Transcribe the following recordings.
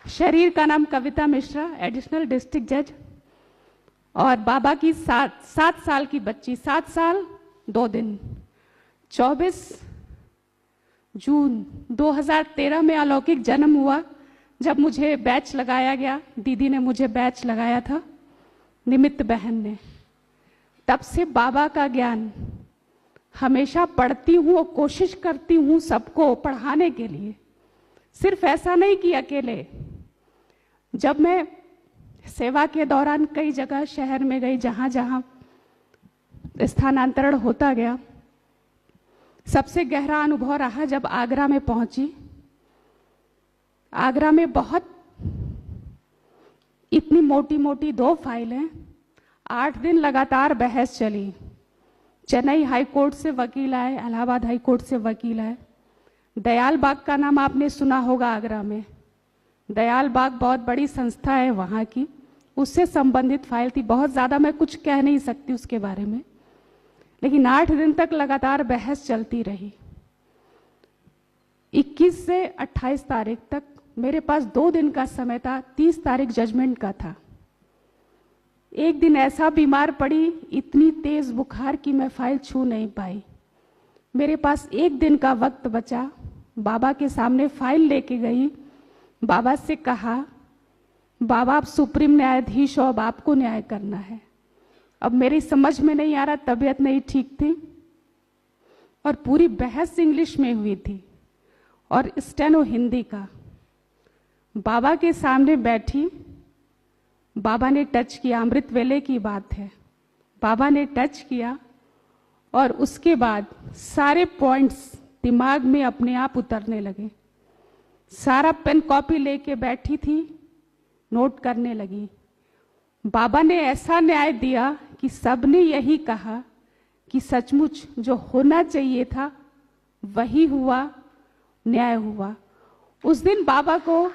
शरीर का नाम कविता मिश्रा, एडिशनल डिस्ट्रिक्ट जज। और बाबा की 7 साल की बच्ची, 7 साल 2 दिन, 24 जून 2013 में अलौकिक जन्म हुआ। जब मुझे बैच लगाया गया, दीदी ने मुझे बैच लगाया था, निमित्त बहन ने, तब से बाबा का ज्ञान हमेशा पढ़ती हूँ और कोशिश करती हूँ सबको पढ़ाने के लिए। सिर्फ ऐसा नहीं कि अकेले, जब मैं सेवा के दौरान कई जगह शहर में गई, जहाँ जहाँ स्थानांतरण होता गया, सबसे गहरा अनुभव रहा जब आगरा में पहुंची। आगरा में बहुत इतनी मोटी मोटी 2 फाइलें, 8 दिन लगातार बहस चली। चेन्नई हाई कोर्ट से वकील आए, इलाहाबाद हाई कोर्ट से वकील आए। दयाल बाग का नाम आपने सुना होगा आगरा में। दयाल बाग बहुत बड़ी संस्था है वहाँ की, उससे संबंधित फाइल थी। बहुत ज़्यादा मैं कुछ कह नहीं सकती उसके बारे में, लेकिन 8 दिन तक लगातार बहस चलती रही। 21 से 28 तारीख तक मेरे पास 2 दिन का समय था, 30 तारीख जजमेंट का था। एक दिन ऐसा बीमार पड़ी, इतनी तेज बुखार कि मैं फाइल छू नहीं पाई। मेरे पास 1 दिन का वक्त बचा। बाबा के सामने फाइल लेके गई, बाबा से कहा, बाबा आप सुप्रीम न्यायाधीश हो, अब आपको न्याय करना है। अब मेरी समझ में नहीं आ रहा, तबीयत नहीं ठीक थी और पूरी बहस इंग्लिश में हुई थी और स्टेनो हिंदी का। बाबा के सामने बैठी, बाबा ने टच किया, अमृत वेले की बात है, बाबा ने टच किया और उसके बाद सारे पॉइंट्स दिमाग में अपने आप उतरने लगे। सारा पेन कॉपी लेके बैठी थी, नोट करने लगी। बाबा ने ऐसा न्याय दिया कि सबने यही कहा कि सचमुच जो होना चाहिए था वही हुआ, न्याय हुआ। उस दिन बाबा को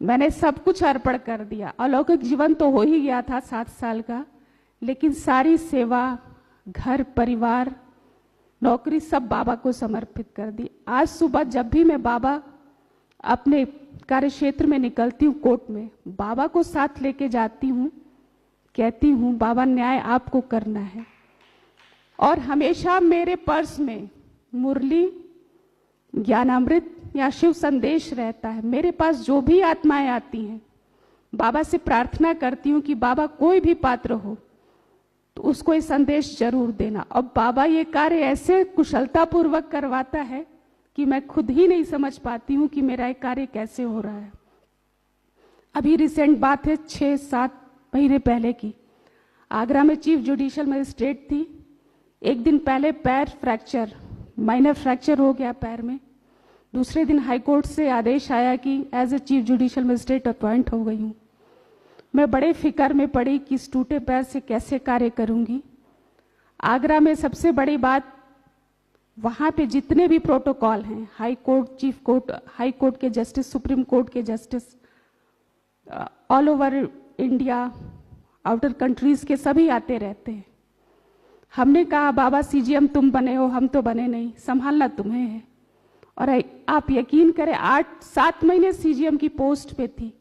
मैंने सब कुछ अर्पण कर दिया। अलौकिक जीवन तो हो ही गया था 7 साल का, लेकिन सारी सेवा, घर परिवार, नौकरी सब बाबा को समर्पित कर दी। आज सुबह जब भी मैं बाबा अपने कार्य क्षेत्र में निकलती हूँ, कोर्ट में, बाबा को साथ लेके जाती हूँ, कहती हूँ बाबा न्याय आपको करना है। और हमेशा मेरे पर्स में मुरली, ज्ञानामृत या शिव संदेश रहता है। मेरे पास जो भी आत्माएं आती हैं, बाबा से प्रार्थना करती हूँ कि बाबा कोई भी पात्र हो तो उसको ये संदेश जरूर देना। और बाबा ये कार्य ऐसे कुशलतापूर्वक करवाता है कि मैं खुद ही नहीं समझ पाती हूँ कि मेरा ये कार्य कैसे हो रहा है। अभी रिसेंट बात है, 6-7 महीने पहले की। आगरा में चीफ जुडिशियल मजिस्ट्रेट थी। एक दिन पहले पैर फ्रैक्चर, माइनर फ्रैक्चर हो गया पैर में। दूसरे दिन हाई कोर्ट से आदेश आया कि as a chief judicial magistrate appoint हो गई हूँ। मैं बड़े फिक्र में पड़ी कि इस टूटे पैर से कैसे कार्य करूँगी। आगरा में सबसे बड़ी बात, वहाँ पे जितने भी प्रोटोकॉल हैं, high court, chief court, high court के जस्टिस, सुप्रीम कोर्ट के justice, all over India, outer countries के सभी आते रहते हैं। हमने कहा बाबा सीजीएम तुम बने हो, हम तो बने नहीं, संभालना तुम्हें है। और आप यकीन करें 8-7 महीने सीजीएम की पोस्ट पे थी,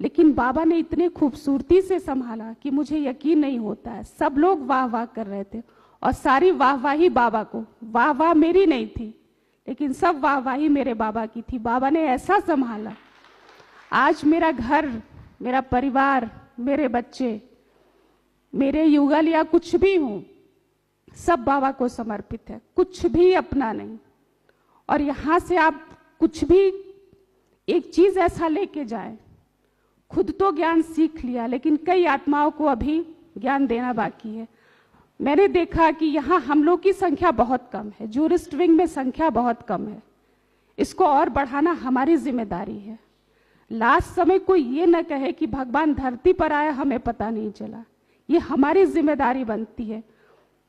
लेकिन बाबा ने इतने खूबसूरती से संभाला कि मुझे यकीन नहीं होता है। सब लोग वाह वाह कर रहे थे और सारी वाहवाही बाबा को, वाह वाह मेरी नहीं थी, लेकिन सब वाहवाही मेरे बाबा की थी। बाबा ने ऐसा संभाला। आज मेरा घर, मेरा परिवार, मेरे बच्चे, मेरे युगल या कुछ भी हूं, सब बाबा को समर्पित है, कुछ भी अपना नहीं। और यहां से आप कुछ भी एक चीज ऐसा लेके जाए, खुद तो ज्ञान सीख लिया, लेकिन कई आत्माओं को अभी ज्ञान देना बाकी है। मैंने देखा कि यहाँ हम लोग की संख्या बहुत कम है, जूरिस्ट विंग में संख्या बहुत कम है। इसको और बढ़ाना हमारी जिम्मेदारी है। लास्ट समय कोई ये न कहे कि भगवान धरती पर आया हमें पता नहीं चला। ये हमारी जिम्मेदारी बनती है।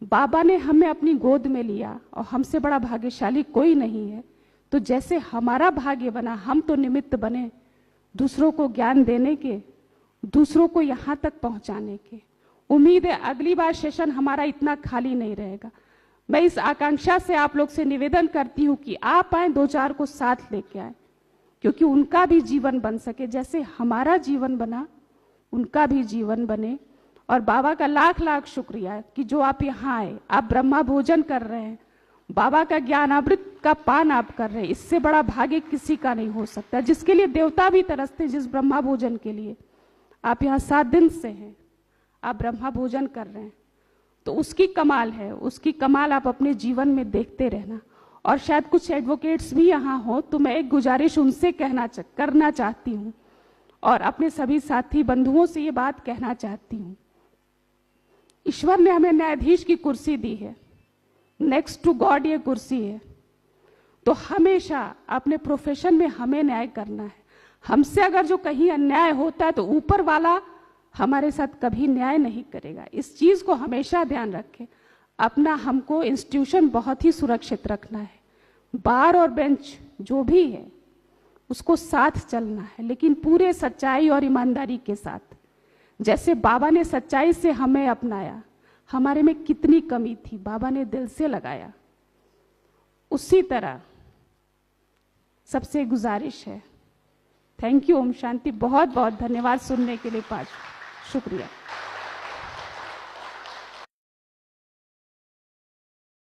बाबा ने हमें अपनी गोद में लिया और हमसे बड़ा भाग्यशाली कोई नहीं है। तो जैसे हमारा भाग्य बना, हम तो निमित्त बने दूसरों को ज्ञान देने के, दूसरों को यहाँ तक पहुँचाने के। उम्मीद है अगली बार सेशन हमारा इतना खाली नहीं रहेगा। मैं इस आकांक्षा से आप लोग से निवेदन करती हूँ कि आप आए, 2-4 को साथ लेके आए। क्योंकि उनका भी जीवन बन सके, जैसे हमारा जीवन बना उनका भी जीवन बने। और बाबा का लाख लाख शुक्रिया कि जो आप यहाँ आए, आप ब्रह्मा भोजन कर रहे हैं, बाबा का ज्ञानामृत का पान आप कर रहे हैं, इससे बड़ा भाग्य किसी का नहीं हो सकता, जिसके लिए देवता भी तरसते, जिस ब्रह्मा भोजन के लिए आप यहाँ 7 दिन से हैं, आप ब्रह्मा भोजन कर रहे हैं, तो उसकी कमाल है, उसकी कमाल आप अपने जीवन में देखते रहना। और शायद कुछ एडवोकेट्स भी यहाँ हो, तो मैं एक गुजारिश उनसे करना चाहती हूँ और अपने सभी साथी बंधुओं से ये बात कहना चाहती हूँ। ईश्वर ने हमें न्यायाधीश की कुर्सी दी है, नेक्स्ट टू गॉड ये कुर्सी है, तो हमेशा अपने प्रोफेशन में हमें न्याय करना है। हमसे अगर जो कहीं अन्याय होता है तो ऊपर वाला हमारे साथ कभी न्याय नहीं करेगा। इस चीज को हमेशा ध्यान रखें। अपना हमको इंस्टीट्यूशन बहुत ही सुरक्षित रखना है, बार और बेंच जो भी है उसको साथ चलना है, लेकिन पूरे सच्चाई और ईमानदारी के साथ। जैसे बाबा ने सच्चाई से हमें अपनाया, हमारे में कितनी कमी थी बाबा ने दिल से लगाया, उसी तरह सबसे गुजारिश है। Thank you. ओम शांति। बहुत बहुत धन्यवाद सुनने के लिए। शुक्रिया।